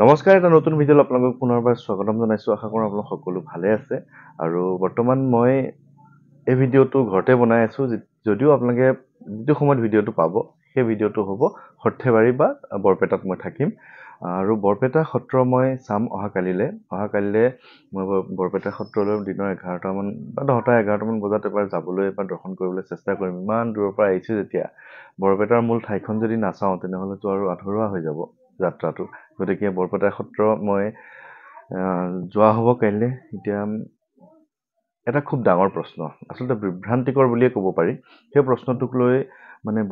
নমস্কাৰ, এটা নতুন ভিডিঅ'ত আপোনালোকক পুনৰবাৰ স্বাগতম জনাইছোঁ। আশা কৰোঁ আপোনালোক সকলো ভালে আছে। আৰু বৰ্তমান মই এই ভিডিঅ'টো ঘৰতে বনাই আছোঁ। যদিও আপোনালোকে যিটো সময়ত ভিডিঅ'টো পাব, সেই ভিডিঅ'টো হ'ব সৰ্থেবাৰী বা বৰপেটাত মই থাকিম। আৰু বৰপেটা সত্ৰ মই চাম অহাকালিলৈ মই বৰপেটা সত্ৰলৈ দিনৰ 11টামান বা 10-11টামান বজাত এবাৰ যাবলৈ, এবাৰ দৰ্শন কৰিবলৈ চেষ্টা কৰিম। ইমান দূৰৰ পৰা আহিছোঁ যেতিয়া বৰপেটাৰ মূল ঠাইখন যদি নাচাওঁ, তেনেহ'লেতো আৰু আধৰুৱা হৈ যাব যাত্ৰাটো। গতিকে বৰপেটা সত্ৰ মই যোৱা হ'ব কাইলৈ। এতিয়া এটা খুব ডাঙৰ প্ৰশ্ন, আচলতে বিভ্ৰান্তিকৰ বুলিয়ে ক'ব পাৰি। সেই প্ৰশ্নটোক লৈ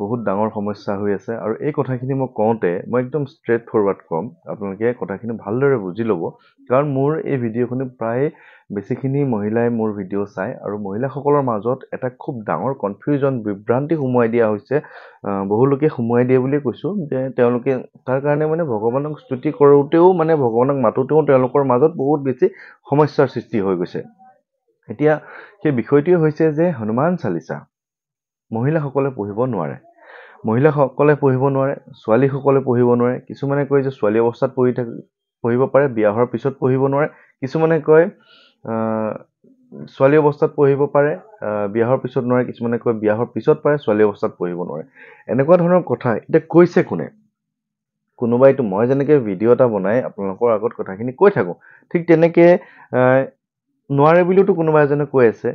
বহুত ডাঙৰ সমস্যা হৈ আছে। আৰু এই কথাখিনি মই কওঁতে মই একদম ষ্ট্ৰেইট ফৰৱাৰ্ড ক'ম, আপোনালোকে কথাখিনি ভালদৰে বুজি ল'ব। কাৰণ মোৰ এই ভিডিঅ'খিনি প্ৰায় বেছিখিনি মহিলাই মোৰ ভিডিঅ' চায়, আৰু মহিলাসকলৰ মাজত এটা খুব ডাঙৰ কনফিউজন, বিভ্ৰান্তি সোমোৱাই দিয়া হৈছে। বহুলোকে সোমোৱাই দিয়ে বুলিয়ে কৈছোঁ, যে তেওঁলোকে তাৰ কাৰণে ভগৱানক স্তুতি কৰোঁতেও ভগৱানক মাতোঁতেও তেওঁলোকৰ মাজত বহুত বেছি সমস্যাৰ সৃষ্টি হৈ গৈছে। এতিয়া সেই বিষয়টোৱে হৈছে যে হনুমান চালিচা মহিলাসকলে পঢ়িব নোৱাৰে। মহিলাসকলে পঢ়িব নোৱাৰে, ছোৱালীসকলে পঢ়িব নোৱাৰে। কিছুমানে কয় যে ছোৱালী অৱস্থাত পঢ়িব পাৰে, বিয়া হোৱাৰ পিছত পঢ়িব নোৱাৰে। কিছুমানে কয় ছোৱালী অৱস্থাত পঢ়িব পাৰে, বিয়া হোৱাৰ পিছত নোৱাৰে। কিছুমানে কয় বিয়া হোৱাৰ পিছত পাৰে, ছোৱালী অৱস্থাত পঢ়িব নোৱাৰে। এনেকুৱা ধৰণৰ কথা এতিয়া কৈছে কোনে? কোনোবাইতো, মই যেনেকৈ ভিডিঅ' এটা বনাই আপোনালোকৰ আগত কথাখিনি কৈ থাকোঁ, ঠিক তেনেকৈ নোৱাৰে বুলিওতো কোনোবা এজনে কৈ আছে।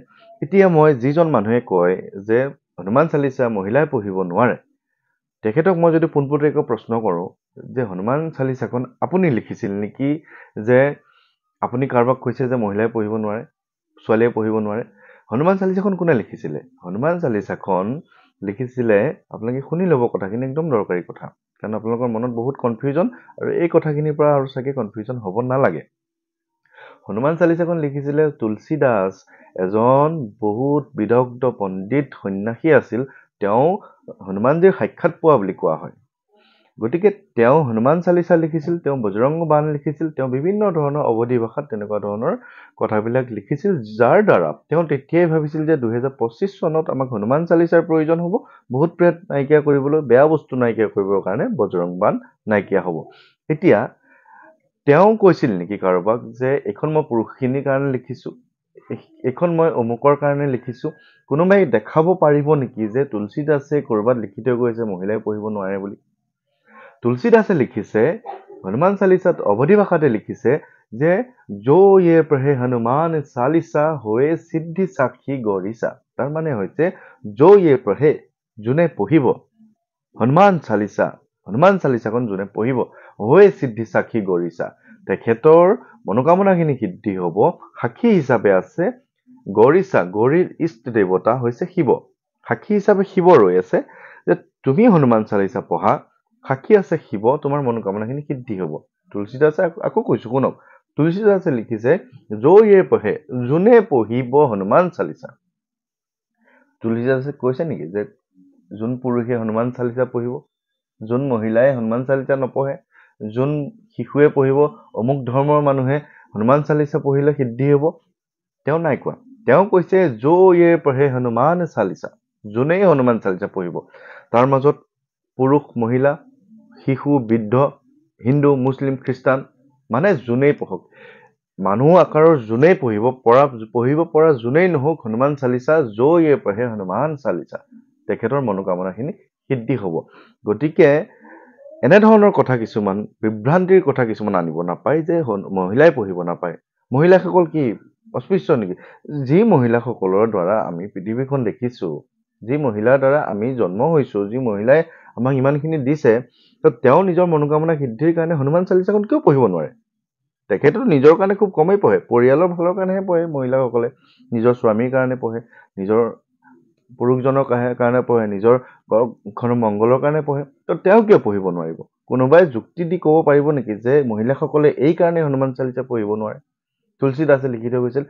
এতিয়া মই যিজন মানুহে কয় যে হনুমান চালিচা মহিলাই পঢ়িব নোৱাৰে, তেখেতক মই যদি পোনপটীয়াকৈ প্ৰশ্ন কৰোঁ যে হনুমান চালিচাখন আপুনি লিখিছিল নেকি? যে আপুনি কাৰোবাক কৈছে যে মহিলাই পঢ়িব নোৱাৰে, ছোৱালীয়ে পঢ়িব নোৱাৰে। হনুমান চালিচাখন কোনে লিখিছিলে? হনুমান চালিচাখন লিখিছিলে, আপোনালোকে শুনি ল'ব, কথাখিনি একদম দৰকাৰী কথা, কাৰণ আপোনালোকৰ মনত বহুত কনফিউজন, আৰু এই কথাখিনিৰ পৰা আৰু চাগে কনফিউজন হ'ব নালাগে। হনুমান চালিচাখন লিখিছিলে তুলসী দাস, এজন বহুত বিদগ্ধ পণ্ডিত সন্যাসী আছিল। তেওঁ হনুমানজীৰ সাক্ষাৎ পোৱা বুলি কোৱা হয়। গতিকে তেওঁ হনুমান চালিচা লিখিছিল, তেওঁ বজৰংগ বাণ লিখিছিল, তেওঁ বিভিন্ন ধৰণৰ অৱধি ভাষাত তেনেকুৱা ধৰণৰ কথাবিলাক লিখিছিল, যাৰ দ্বাৰা তেওঁ তেতিয়াই ভাবিছিল যে 2025 চনত আমাক হনুমান চালিচাৰ প্ৰয়োজন হ'ব, বহুত প্ৰেত নাইকিয়া কৰিবলৈ, বেয়া বস্তু নাইকিয়া কৰিবৰ কাৰণে বজৰং বাণ নাইকিয়া হ'ব। এতিয়া তেওঁ কৈছিল নেকি কাৰোবাক যে এইখন মই পুৰুষখিনিৰ কাৰণে লিখিছোঁ, এইখন মই অমুকৰ কাৰণে লিখিছোঁ? কোনোবাই দেখাব পাৰিব নেকি যে তুলসী দাসে ক'ৰবাত লিখি থৈ গৈছে মহিলাই পঢ়িব নোৱাৰে বুলি? তুলসী দাসে লিখিছে হনুমান চালিচাত, অৱধি ভাষাতে লিখিছে যে যো য়ে পঢ়ে হনুমান চালিচা হৈয়ে সিদ্ধি সাক্ষী গৰিছা। তাৰ মানে হৈছে যো য়ে পঢ়ে, যোনে পঢ়িব হনুমান চালিচাখন যোনে পঢ়িব, হৈয়ে সিদ্ধি সাক্ষী গৰিছা, তেখেতৰ মনোকামনাখিনি সিদ্ধি হ'ব। সাক্ষী হিচাপে আছে গৰিছা, গৌৰীৰ ইষ্ট দেৱতা হৈছে শিৱ। সাক্ষী হিচাপে শিৱ ৰৈ আছে যে তুমি হনুমান চালিচা পঢ়া, সাক্ষী আছে শিৱ, তোমাৰ মনোকামনাখিনি সিদ্ধি হ'ব। তুলসী দাসে, আকৌ কৈছোঁ শুনক, তুলসী দাসে লিখিছে যো য়ে পঢ়ে, যোনে পঢ়িব হনুমান চালিচা। তুলসী দাসে কৈছে নেকি যে যোন পুৰুষে হনুমান চালিচা পঢ়িব, যোন মহিলাই হনুমান চালিচা নপঢ়ে, যোন শিশুৱে পঢ়িব, অমুক ধৰ্মৰ মানুহে হনুমান চালিচা পঢ়িলে সিদ্ধি হ'ব? তেওঁ নাই কোৱা। তেওঁ কৈছে যো য়ে পঢ়ে হনুমান চালিচা, যোনেই হনুমান চালিচা পঢ়িব। তাৰ মাজত পুৰুষ, মহিলা, শিশু, বৃদ্ধ, হিন্দু, মুছলিম, খ্ৰীষ্টান, যোনেই পঢ়ক, মানুহ আকাৰৰ যোনেই পঢ়িব পৰা যোনেই নহওক, হনুমান চালিচা যো য়ে পঢ়ে হনুমান চালিচা, তেখেতৰ মনোকামনাখিনি সিদ্ধি হ'ব। গতিকে এনেধৰণৰ কথা কিছুমান, বিভ্ৰান্তিৰ কথা কিছুমান আনিব নাপায় যে মহিলাই পঢ়িব নাপায়। মহিলাসকল কি অস্পৃশ্য নেকি? যি মহিলাসকলৰ দ্বাৰা আমি পৃথিৱীখন দেখিছোঁ, যি মহিলাৰ দ্বাৰা আমি জন্ম হৈছোঁ, যি মহিলাই আমাক ইমানখিনি দিছে, তেওঁ নিজৰ মনোকামনা সিদ্ধিৰ কাৰণে হনুমান চালিচাখন কিয় পঢ়িব নোৱাৰে? তেখেতো নিজৰ কাৰণে খুব কমেই পঢ়ে, পৰিয়ালৰ ভালৰ কাৰণেহে পঢ়ে। মহিলাসকলে নিজৰ স্বামীৰ কাৰণে পঢ়ে, নিজৰ পুৰুষজনৰ কাৰণে পঢ়ে, নিজৰ ঘৰৰ মংগলৰ কাৰণে পঢ়ে। তেওঁ কিয় পঢ়িব নোৱাৰিব? কোনোবাই যুক্তি দি ক'ব পাৰিব নেকি যে মহিলাসকলে এই কাৰণে হনুমান চালিচা পঢ়িব নোৱাৰে? তুলসী দাসে লিখি থৈ গৈছিল।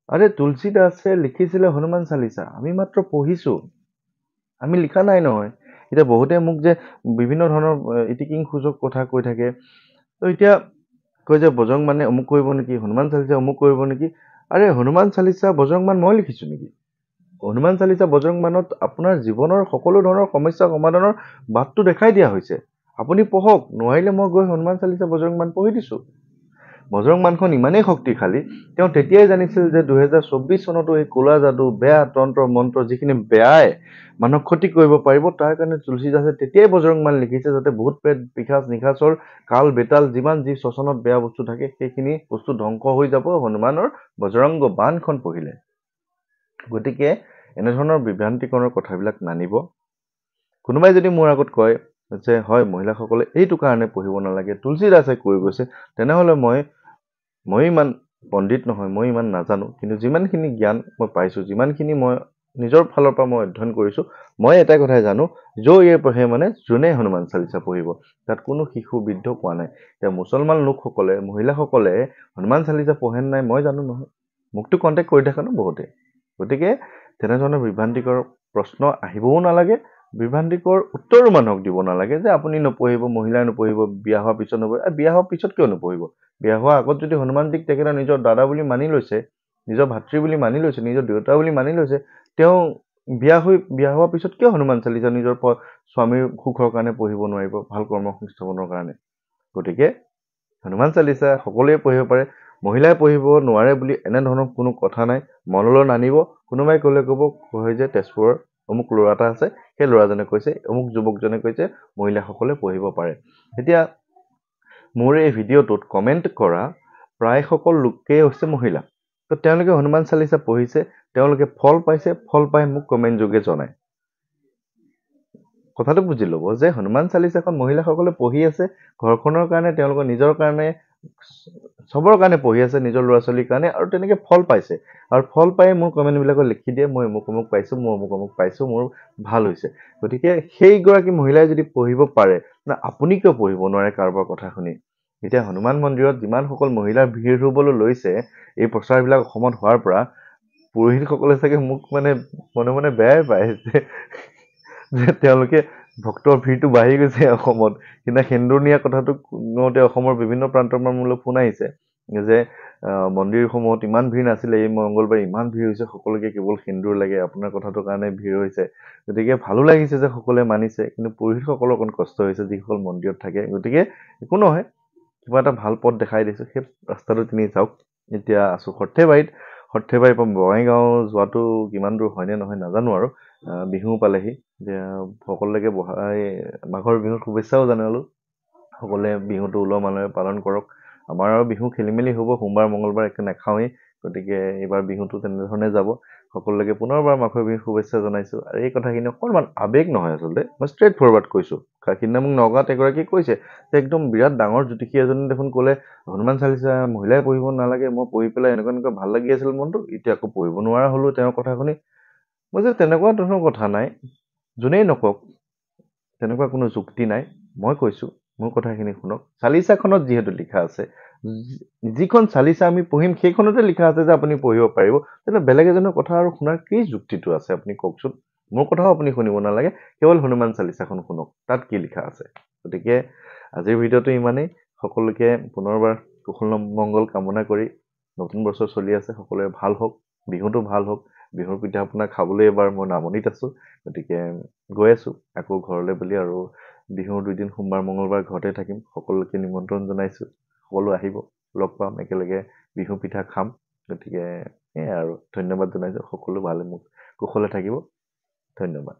আৰে তুলসী দাসে লিখিছিলে হনুমান চালিচা, আমি মাত্ৰ পঢ়িছোঁ, আমি লিখা নাই নহয়। এতিয়া বহুতে মোক যে বিভিন্ন ধৰণৰ ইটিকিং সূচক কথা কৈ থাকে। এতিয়া কয় যে বজৰং বাণে অমুক কৰিব নেকি, হনুমান চালিচা অমুক কৰিব নেকি? আৰে হনুমান চালিচা, বজৰং বাণ মই লিখিছোঁ নেকি? হনুমান চালিচা, বজৰং বাণত আপোনাৰ জীৱনৰ সকলো ধৰণৰ সমস্যা সমাধানৰ বাটটো দেখাই দিয়া হৈছে। আপুনি পঢ়ক, নোৱাৰিলে মই গৈ হনুমান চালিচা বজৰং বান পঢ়ি দিছো। বজৰং বানখন ইমানেই শক্তিশালী, তেওঁ তেতিয়াই জানিছিল যে 2024 চনতো এই ক'লা যাদু, বেয়া তন্ত্ৰ মন্ত্ৰ, যিখিনি বেয়াই মানুহক ক্ষতি কৰিব পাৰিব, তাৰ কাৰণে তুলসীদাসে তেতিয়াই বজৰং বান লিখিছে, যাতে বহুত পেট পিশাচ নিশাচৰ কাল বেতাল যিমান যি শ্মশানত বেয়া বস্তু থাকে সেইখিনি বস্তু ধ্বংস হৈ যাব হনুমানৰ বজৰংগ বানখন পঢ়িলে। গতিকে এনেধৰণৰ বিভ্ৰান্তিকৰণৰ কথাবিলাক নানিব। কোনোবাই যদি মোৰ আগত কয় যে হয় মহিলাসকলে এইটো কাৰণে পঢ়িব নালাগে, তুলসীদাসে কৈ গৈছে, তেনেহ'লে মই ইমান পণ্ডিত নহয়, মই ইমান নাজানো, কিন্তু যিমানখিনি জ্ঞান মই পাইছো, যিমানখিনি মই নিজৰ ফালৰ পৰা মই অধ্যয়ন কৰিছো, মই এটা কথাই জানো, ইয়ে পঢ়ে মানে যোনে হনুমান চালিচা পঢ়িব। তাত কোনো শিশু বৃদ্ধ কোৱা নাই। এতিয়া মুছলমান লোকসকলে, মহিলাসকলে হনুমান চালিচা পঢ়ে নাই মই জানো নহয়, মোকতো কণ্টেক্ট কৰি থাকে ন বহুতে। গতিকে তেনেধৰণৰ বিভ্ৰান্তিকৰ প্ৰশ্ন আহিবও নালাগে, বিভ্ৰান্তিকৰ উত্তৰো মানুহক দিব নালাগে যে আপুনি নপঢ়িব, মহিলাই নপঢ়িব, বিয়া হোৱাৰ পিছত নপঢ়িব। বিয়া হোৱাৰ পিছত কিয় নপঢ়িব? বিয়া হোৱাৰ আগত যদি হনুমানটিক তেখেতে নিজৰ দাদা বুলি মানি লৈছে, নিজৰ ভাতৃ বুলি মানি লৈছে, নিজৰ দেউতা বুলি মানি লৈছে, তেওঁ বিয়া হোৱাৰ পিছত কিয় হনুমান চালিচা নিজৰ স্বামীৰ সুখৰ কাৰণে পঢ়িব নোৱাৰিব, ভাল কৰ্ম সংস্থাপনৰ কাৰণে? গতিকে হনুমান চালিচা সকলোৱে পঢ়িব পাৰে, মহিলাই পঢ়িব নোৱাৰে বুলি এনেধৰণৰ কোনো কথা নাই, মনলৈ নানিব। কোনোবাই ক'লে ক'ব হয় যে তেজপুৰৰ অমুক ল'ৰা এটা আছে, সেই ল'ৰাজনে কৈছে, অমুক যুৱকজনে কৈছে মহিলাসকলে পঢ়িব পাৰে। এতিয়া মোৰ এই ভিডিঅ'টোত কমেণ্ট কৰা প্ৰায় সকল লোকেই হৈছে মহিলা। তো তেওঁলোকে হনুমান চালিচা পঢ়িছে, তেওঁলোকে ফল পাইছে, ফল পাই মোক কমেণ্ট যোগে জনায়। কথাটো বুজি ল'ব যে হনুমান চালিচাখন মহিলাসকলে পঢ়ি আছে, ঘৰখনৰ কাৰণে, তেওঁলোকৰ নিজৰ কাৰণে, চবৰ কাৰণে পঢ়ি আছে, নিজৰ ল'ৰা ছোৱালীৰ কাৰণে, আৰু তেনেকে ফল পাইছে। আৰু ফল পাই মোৰ কমেণ্টবিলাকত লিখি দিয়ে, মই অমুক অমুক পাইছো, মই অমুক অমুক পাইছো, মোৰ ভাল হৈছে। গতিকে সেইগৰাকী মহিলাই যদি পঢ়িব পাৰে, না আপুনি কিয় পঢ়িব নোৱাৰে কাৰোবাৰ কথা শুনি? এতিয়া হনুমান মন্দিৰত যিমানসকল মহিলাৰ ভিৰ হ'বলৈ লৈছে এই প্ৰচাৰবিলাক অসমত হোৱাৰ পৰা, পুৰোহিতসকলে চাগে মোক মানে মনে মনে বেয়াই পায় যে তেওঁলোকে ভক্তৰ ভিৰটো বাঢ়ি গৈছে অসমত। কিন্তু সেন্দুৰ নিয়া কথাটো কওঁতে অসমৰ বিভিন্ন প্ৰান্তৰ পৰা মোলৈ ফোন আহিছে যে মন্দিৰসমূহত ইমান ভিৰ নাছিলে, এই মংগলবাৰে ইমান ভিৰ হৈছে, সকলোকে কেৱল সেন্দুৰ লাগে, আপোনাৰ কথাটোৰ কাৰণে ভিৰ হৈছে। গতিকে ভালো লাগিছে যে সকলোৱে মানিছে, কিন্তু পুৰোহিতসকলৰ অকণ কষ্ট হৈছে যিসকল মন্দিৰত থাকে। গতিকে একো নহয়, কিবা এটা ভাল পথ দেখাই দিছো, সেই ৰাস্তাটো তিনি যাওক। এতিয়া আছো সৰ্থেবাৰীত, সৰ্থেবাৰীৰ পৰা বঙাইগাঁও যোৱাটো কিমান দূৰ হয়নে নহয় নাজানো, আৰু বিহু পালেহি। এতিয়া সকলোকে মাঘৰ বিহুৰ শুভেচ্ছাও জনালো। সকলোৱে বিহুটো উলহ মালহেৰে পালন কৰক। আমাৰ আৰু বিহু খেলি মেলি হ'ব, সোমবাৰ মংগলবাৰ একো নাখাওঁৱেই, গতিকে এইবাৰ বিহুটো তেনেধৰণে যাব। সকলোকে পুনৰবাৰ মাঘৰ বিহুৰ শুভেচ্ছা জনাইছো। আৰু এই কথাখিনি অকণমান আৱেগ নহয়, আচলতে মই ষ্ট্ৰেইট ফৰৱাৰ্ড কৈছো। সিদিনা মোক নগাঁৱত এগৰাকীয়ে কৈছে যে একদম বিৰাট ডাঙৰ জ্যোতিষী এজনে দেখোন ক'লে হনুমান চালিচা মহিলাই পঢ়িব নালাগে, মই পঢ়ি পেলাই এনেকুৱা ভাল লাগি আছিল মনটো, এতিয়া আকৌ পঢ়িব নোৱাৰা হলো তেওঁৰ কথা শুনি। মই যে তেনেকুৱা ধৰণৰ কথা নাই, যোনেই নকওক, তেনেকুৱা কোনো যুক্তি নাই। মই কৈছো মোৰ কথাখিনি শুনক। চালিচাখনত যিহেতু লিখা আছে, যিখন চালিচা আমি পঢ়িম সেইখনতে লিখা আছে যে আপুনি পঢ়িব পাৰিব, তেন্তে বেলেগ এজনৰ কথা আৰু শুনাৰ কি যুক্তিটো আছে আপুনি কওকচোন? মোৰ কথাও আপুনি শুনিব নালাগে, কেৱল হনুমান চালিচাখন শুনক, তাত কি লিখা আছে। গতিকে আজিৰ ভিডিঅ'টো ইমানেই। সকলোকে পুনৰবাৰ কুশল মংগল কামনা কৰি, নতুন বছৰ চলি আছে, সকলোৰে ভাল হওক, বিহুটো ভাল হওক। বিহুৰ পিঠা পনা খাবলৈ এবাৰ মই নামনিত আছো, গতিকে গৈ আছো আকৌ ঘৰলৈ বুলি। আৰু বিহুৰ 2 দিন সোমবাৰ মংগলবাৰ ঘৰতে থাকিম। সকলোকে নিমন্ত্ৰণ জনাইছো, সকলো আহিব, লগ পাম, একেলগে বিহু পিঠা খাম। গতিকে এয়াই আৰু ধন্যবাদ জনাইছো, সকলো ভালে মোক কুশলে থাকিব। ধন্যবাদ।